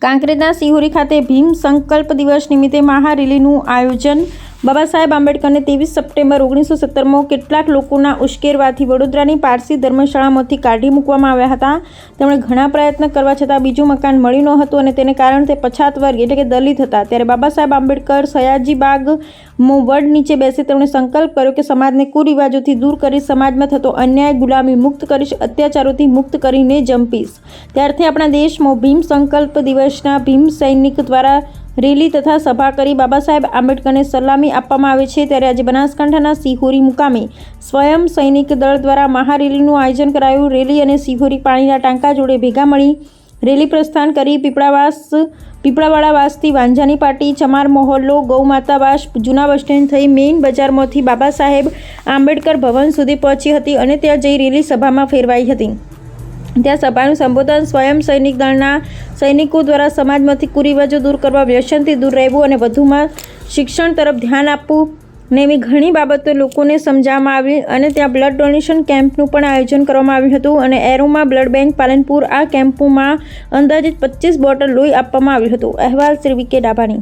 કાંકરેજના સિહોરી ખાતે ભીમ સંકલ્પ દિવસ નિમિત્તે મહારેલીનું આયોજન. બાબા સાહેબ આંબેડકરને 23 સપ્ટેમ્બર 1970માં કેટલાક લોકોના ઉશ્કેરવાથી વડોદરાની પારસી ધર્મશાળામાંથી કાઢી મૂકવામાં આવ્યા હતા. તેમણે ઘણા પ્રયત્ન કરવા છતાં બીજું મકાન મળી ન હતું અને તેને કારણે તે પછાત વર્ગ એટલે કે દલિત હતા. ત્યારે બાબા સાહેબ આંબેડકર સયાજીબાગ વડ નીચે બેસી તેમણે સંકલ્પ કર્યો કે સમાજને કુરિવાજોથી દૂર કરી, સમાજમાં થતો અન્યાય, ગુલામી મુક્ત કરીશ, અત્યાચારોથી મુક્ત કરીને જંપીશ. ત્યારથી આપણા દેશમાં ભીમ સંકલ્પ દિવસના ભીમ સૈનિક દ્વારા રેલી તથા સભા કરી બાબા સાહેબ આંબેડકરને સલામી આપવામાં આવે છે. ત્યારે આજે બનાસકાંઠાના સિહોરી મુકામે સ્વયં સૈનિક દળ દ્વારા મહારેલીનું આયોજન કરાયું. રેલી અને સિહોરી પાણીના ટાંકા જોડે ભેગા મળી રેલી પ્રસ્થાન કરી પીપળાવાડાવાસથી વાંજાની પાટી, ચમાર મોહલ્લો, ગૌમાતાવાસ, જૂના બસ સ્ટેન્ડ થઈ મેઇન બજારમાંથી બાબા સાહેબ આંબેડકર ભવન સુધી પહોંચી હતી અને ત્યાં જઈ રેલી સભામાં ફેરવાઈ હતી. ત્યાં સભાનું સંબોધન સ્વયં સૈનિક દળના સૈનિકો દ્વારા સમાજમાંથી કુરિવાજો દૂર કરવા, વ્યસનથી દૂર રહેવું અને વધુમાં શિક્ષણ તરફ ધ્યાન આપવું ને એવી ઘણી બાબતો લોકોને સમજાવવામાં આવી અને ત્યાં બ્લડ ડોનેશન કેમ્પનું પણ આયોજન કરવામાં આવ્યું હતું અને એરોમા બ્લડ બેંક પાલનપુર આ કેમ્પોમાં અંદાજિત 25 બોટલ લોહી આપવામાં આવ્યું હતું. અહેવાલ શ્રી વી કે ડાભાણી.